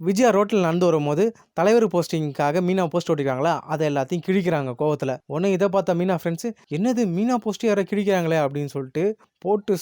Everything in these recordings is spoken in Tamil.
விஜயா ரோட்ல நடந்து வரும்போது, தலைவர் போஸ்டிங்க்காக மீனா போஸ்ட் ஒட்டிருக்காங்களா, அத எல்லாத்தையும் கிழிக்கிறாங்க கோவத்துல. உடனே இத பார்த்த மீனா ஃபிரெண்ட்ஸ், "என்னது மீனா போஸ்ட் யாரோ கிழிக்கிறாங்களே!" அப்படின்னு சொல்லிட்டு, போட்டு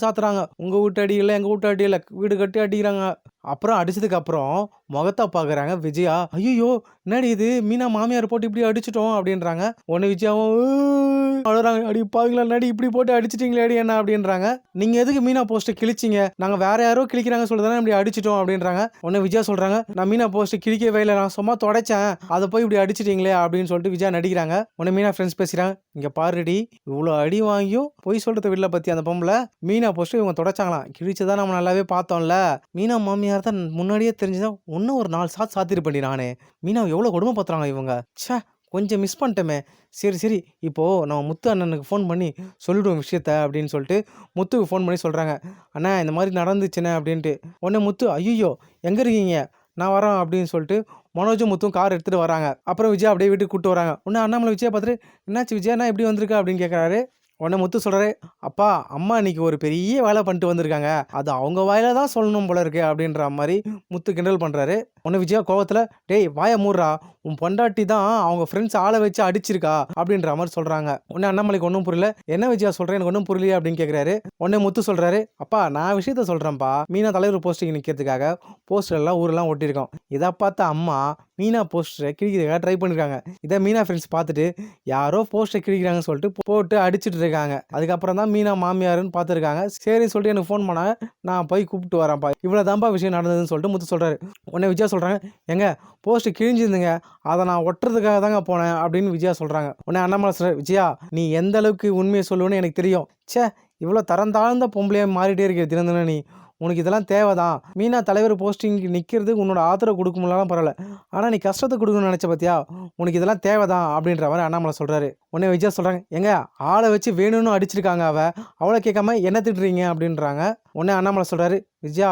சாத்துறாங்க. உங்க வூட்டு அடி இல்ல, எங்க வூட்டு அடி இல்ல. வீடு கட்டி அடிக்கிறாங்க. அப்புறம் அடிச்சதுக்கு அப்புறம் முகத்த பார்க்குறாங்க விஜயா. "ஐய்யய்யோ! என்னடி இது? மீனா மாமியார போட்டு இப்படி அடிச்சுட்டோம்" அப்படின்றாங்க. உடனே விஜயாவும் அழுறாங்க. "அடி பாவிங்களா! என்னடி இப்படி போட்டு அடிச்சுட்டீங்களேடி என்ன" அப்படின்றாங்க. "நீங்க எதுக்கு மீனா போஸ்ட்ட கிழிச்சீங்க? நாங்க வேற யாரோ கிழிக்கிறாங்கன்னு சொல்லி தானே இப்படி அடிச்சுட்டோம்" அப்படின்றாங்க. உடனே விஜயா சொல்றாங்க, "நான் மீனா போஸ்ட் கிழிக்கவே இல்ல. நான் சும்மா தொடைச்சேன். அத போய் இப்படி அடிச்சுட்டீங்களே" அப்படின்னு சொல்லிட்டு விஜயா நடிக்கிறாங்க. உடனே மீனா ஃபிரெண்ட்ஸ் பேசிக்கிறாங்க. "இங்க பாருடி, இவ்ளோ அடி வாங்கியும் பொய் சொல்றத விடல பாத்தியா அந்த பொம்பள? மீனா போஸ்ட் இவங்க தொடைச்சாங்களாம். கிழிச்சத நம்ம நல்லாவே பார்த்தோம்ல. மீனா மாமியார் தான் முன்னாடியே தெரிஞ்சுதா இன்னும் ஒரு 4 சாத்து சாத்திருப்பேன்டி நானு. மீனாவ எவ்ளோ கொடுமைப்படுத்துறாங்க இவங்க. ச்சே! கொஞ்சம் மிஸ் பண்ணிட்டோமே. சரி. இப்போ நம்ம முத்து அண்ணனுக்கு ஃபோன் பண்ணி சொல்லிடுவோம் விஷயத்த" அப்படின்னு சொல்லிட்டு முத்துக்கு ஃபோன் பண்ணி சொல்றாங்க. "அண்ணா இந்த மாரி நடந்துச்சுண்ணே" அப்படின்ட்டு. உடனே முத்து, "ஐய்யய்யோ! எங்க இருக்கீங்க? நான் வரேன்" அப்படின்னு சொல்லிட்டு மனோஜும் முத்தும் கார் எடுத்துட்டு வராங்க. அப்புறம் விஜயா அப்படியே வீட்டுக்கு கூட்டு வராங்க. உடனே அண்ணாமலை விஜயா பார்த்துட்டு, "என்னாச்சு விஜயா? என்ன இப்படி வந்திருக்க?" அப்படின்னு கேட்கறாரு. உடனே முத்து சொல்றாரு, "அப்பா, அம்மா இன்னைக்கு ஒரு பெரிய வேலை பண்ணிட்டு வந்திருக்காங்க. அது அவங்க வாயில தான் சொல்லணும் போல இருக்கு" அப்படின்ற மாரி முத்து கிண்டல் பண்றாரு. உடனே விஜயா கோவத்துல, "டேய் வாய மூடுறா. உன் பொண்டாட்டி தான் அவங்க ஃப்ரெண்ட்ஸ் ஆள வச்சு அடிச்சிருக்கா" அப்படின்ற மாரி சொல்றாங்க. உடனே அண்ணாமலைக்கு ஒண்ணும் புரியல. "என்ன விஜயா சொல்ற? எனக்கு ஒண்ணும் புரியலையே" அப்படின்னு கேட்கிறாரு. உடனே முத்து சொல்றாரு, "அப்பா நான் விஷயத்த சொல்றேன்ப்பா. மீனா தலைவர் போஸ்டிங் நிக்கிறதுக்காக போஸ்டர் எல்லாம் ஊரெல்லாம் ஒட்டியிருக்கோம். இத பார்த்த அம்மா மீனா போஸ்டர கிழிக்கிறதுக்காக ட்ரை பண்ணிருக்காங்க. இத மீனா ஃப்ரெண்ட்ஸ் பார்த்துட்டு யாரோ போஸ்டர் கிழிக்கிறாங்கன்னு சொல்லிட்டு போட்டு அடிச்சிட்டு இருக்காங்க. அதுக்கப்புறம் தான் மீனா மாமியாருன்னு பார்த்துருக்காங்க. சரின்னு சொல்லிட்டு எனக்கு ஃபோன் பண்ணாங்க. நான் போய் கூப்பிட்டு வரேன்ப்பா. இவ்வளோதான்ப்பா விஷயம் நடந்ததுன்னு" சொல்லிட்டு முத்து சொல்றாரு. உடனே விஜயா சொல்றாங்க, "ஏங்க போஸ்டர் கிழிஞ்சிருந்துங்க. அத நான் ஒட்டுறதுக்காக தாங்க போனேன்" அப்படின்னு விஜயா சொல்றாங்க. உடனே அண்ணாமலை சொல்றாரு, "விஜயா நீ எந்த அளவுக்கு உண்மைய சொல்லுவன்னு எனக்கு தெரியும். ச்சே! இவ்வளோ தரம் தாழ்ந்த பொம்பளையா மாறிட்டே இருக்க தினம் தினம் நீ. உனக்கு இதெல்லாம் தேவைதான். மீனா தலைவர் போஸ்டிங்க்கு நிக்கிறதுக்கு உன்னோட ஆதரவு கொடுக்க முடியலனாலும் பரவால்ல. ஆனா நீ கஷ்டத்த குடுக்கணும்னு நெனச்ச பாத்தியா? உனக்கு இதெல்லாம் தேவைதான்" அப்படின்ற மாரி அண்ணாமலை சொல்றாரு. உடனே விஜயா சொல்றாங்க, "ஏங்க ஆள வச்சு வேணும்னு அடிச்சிருக்காங்க அவ. அவள கேட்காம என்ன திட்டுறீங்க?" அப்படின்றாங்க. உடனே அண்ணாமலை சொல்றாரு, "விஜயா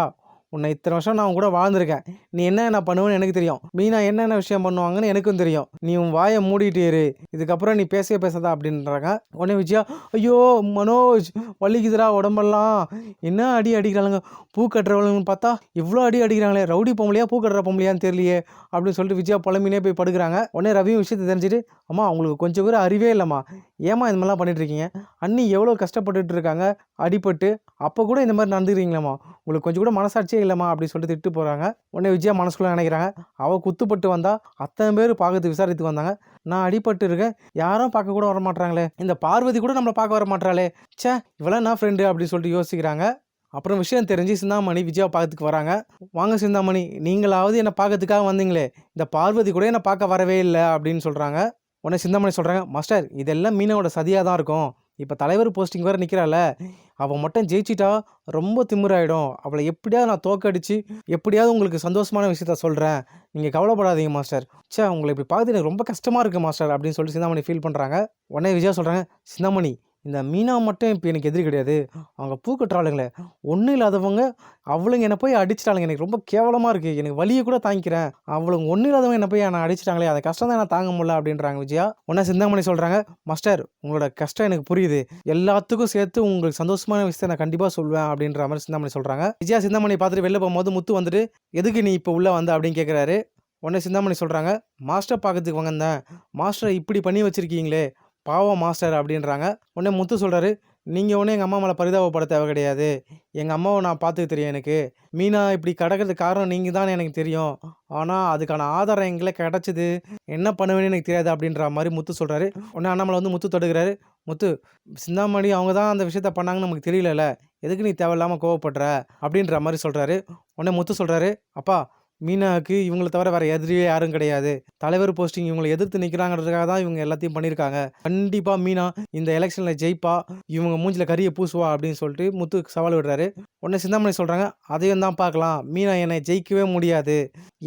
உன்னை இத்தன வருஷம் நான் உன் கூட வாழ்ந்திருக்கேன். நீ என்ன பண்ணுவேன்னு எனக்கு தெரியும். மீனா என்னென்ன விஷயம் பண்ணுவாங்கன்னு எனக்கும் தெரியும். நீ உன் வாய மூடிட்டு இரு. இதுக்கப்புறம் நீ பேசவே பேசாத" அப்படின்றாங்க. உடனே விஜயா, "ஐயோ! மனோஜ் வலிக்குதுடா உடம்பெல்லாம். என்ன அடி அடிக்கிறாளுங்க. பூ கட்டுறவளுங்கன்னு பார்த்தா இவ்ளோ அடி அடிக்கிறாங்களே. ரவுடி பொம்பளையா, பூ கட்டுற பொம்பளையான்னு தெரியலையே" அப்படின்னு சொல்லிட்டு விஜயா புலம்பினே போய் படுக்குறாங்க. உடனே ரவியும் விஷயத்த தெரிஞ்சுட்டு, "அம்மா உங்களுக்கு கொஞ்சம் கூட அறிவே இல்லம்மா. ஏம்மா இந்த மாரிலாம் பண்ணிட்டு இருக்கீங்க? அண்ணி எவ்வளோ கஷ்டப்பட்டுட்டு இருக்காங்க அடிபட்டு. அப்ப கூட இந்த மாரி நடந்துக்கிறீங்களேம்மா. உங்களுக்கு கொஞ்சம் கூட மனசாட்சியே இல்லம்மா" அப்படின்னு சொல்லிட்டு திட்டு போறாங்க. உடனே விஜயா மனசுக்குள்ள நினைக்கிறாங்க, "அவ குத்துப்பட்டு வந்தா அத்தன பேர் பார்க்கறதுக்கு விசாரித்துக்கு வந்தாங்க. நான் அடிபட்டு இருக்கேன். யாரும் பார்க்க கூட வரமாட்றாங்களே. இந்த பார்வதி கூட நம்மள பார்க்க வரமாட்றாளே. ச்சே! இவளாம் என்ன ஃப்ரெண்டு" அப்படின்னு சொல்லிட்டு யோசிக்கிறாங்க. அப்புறம் விஷயம் தெரிஞ்சு சிந்தாமணி விஜயாவ பார்க்கறதுக்கு வராங்க. "வாங்க சிந்தாமணி, நீங்களாவது என்ன பார்க்கறதுக்காக வந்தீங்களே. இந்த பார்வதி கூட என்ன பார்க்க வரவே இல்ல" அப்படின்னு சொல்றாங்க. உடனே சிந்தாமணி சொல்றாங்க, "மாஸ்டர் இதெல்லாம் மீனாவோட சதியா தான் இருக்கும். இப்ப தலைவர் போஸ்டிங் வேற நிக்கிறாள்ல. அவ மட்டும் ஜெயிச்சிட்டா ரொம்ப திமிராயிடும். அவள எப்படியாவது நான் தோற்கடிச்சு, எப்படியாவது உங்களுக்கு சந்தோஷமான விஷயத்த சொல்றேன். நீங்க கவலைப்படாதீங்க மாஸ்டர். ச்சே! உங்கள இப்படி பார்க்குறது எனக்கு ரொம்ப கஷ்டமா இருக்கு மாஸ்டர்" அப்படின்னு சொல்லிட்டு சிந்தாமணி ஃபீல் பண்றாங்க. உடனே விஜயா சொல்றாங்க, "சிந்தாமணி இந்த மீனா மட்டும் இப்ப எனக்கு எதிரி கிடையாது. அவங்க பூ கட்டுறாளுங்களே, ஒண்ணும் இல்லாதவங்க அவளுங்க என்ன போய் அடிச்சுட்டாளுங்க. எனக்கு ரொம்ப கேவலமா இருக்கு. எனக்கு வலிய கூட தாங்கிக்கிறேன். அவளுங்க ஒண்ணும் இல்லாதவங்க என்ன போய் என்ன அடிச்சுட்டாங்களே, அந்த கஷ்டம் தான் என்னால தாங்க முடியல" அப்படின்றாங்க விஜயா. உடனே சிந்தாமணி சொல்றாங்க, "மாஸ்டர் உங்களோட கஷ்டம் எனக்கு புரியுது. எல்லாத்துக்கும் சேர்த்து உங்களுக்கு சந்தோஷமான விஷயத்த நான் கண்டிப்பா சொல்வேன்" அப்படின்ற மாரி சிந்தாமணி சொல்றாங்க. விஜயா சிந்தாமணிய பார்த்துட்டு வெளில போகும்போது முத்து வந்துட்டு, "எதுக்கு நீ இப்ப உள்ள வந்த?" அப்படின்னு கேட்கிறாரு. உடனே சிந்தாமணி சொல்றாங்க, "மாஸ்டர் பார்க்கறதுக்கு வந்தேன். மாஸ்டர இப்படி பண்ணி வச்சிருக்கீங்களே, பாவம் மாஸ்டர்" அப்படின்றாங்க. உடனே முத்து சொல்றாரு, "நீங்க ஒண்ணும் எங்க அம்மா மேல பரிதாபப்பட தேவை கிடையாது. எங்க அம்மாவ நான் பார்த்துக்க தெரியும் எனக்கு. மீனா இப்படி கடக்கிறதுக்கு காரணம் நீங்க தான்னு எனக்கு தெரியும். ஆனா அதுக்கான ஆதாரம் எங்கல கிடைச்சது. என்ன பண்ணுவேன்னு எனக்கு தெரியாது" அப்படின்ற மாரி முத்து சொல்றாரு. உடனே அண்ணாமலை வந்து முத்து தடுக்குறாரு. "முத்து, சிந்தாமணி அவங்க தான் அந்த விஷயத்த பண்ணாங்கன்னு நமக்கு தெரியலல்ல. எதுக்கு நீ தேவையில்லாம கோவப்படுற?" அப்படின்ற மாரி சொல்றாரு. உடனே முத்து சொல்றாரு, "அப்பா மீனாவுக்கு இவங்கள தவிர வேற எதிரியே யாரும் கிடையாது. தலைவர் போஸ்டிங் இவங்கள எதிர்த்து நிக்கிறாங்கன்றதுக்காக தான் இவங்க எல்லாத்தையும் பண்ணியிருக்காங்க. கண்டிப்பா மீனா இந்த எலெக்ஷன்ல ஜெயிப்பா. இவங்க மூஞ்சில கரிய பூசுவா" அப்படின்னு சொல்லிட்டு முத்துக்கு சவால் விடுறாரு. உடனே சிந்தாமணி சொல்றாங்க, "அதையும் தான் பார்க்கலாம். மீனா என்னை ஜெயிக்கவே முடியாது.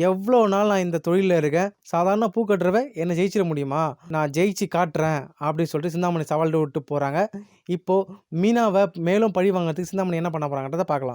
எவ்வளோ நாள் நான் இந்த தொழில்ல இருக்கேன். சாதாரண பூ கட்டுறவ என்ன ஜெயிச்சிட முடியுமா? நான் ஜெயிச்சு காட்டுறேன்" அப்படின்னு சொல்லிட்டு சிந்தாமணி சவால் விட்டு போறாங்க. இப்போ மீனாவ மேலும் பழி வாங்குறதுக்கு சிந்தாமணி என்ன பண்ண போறாங்கன்றத பார்க்கலாம்.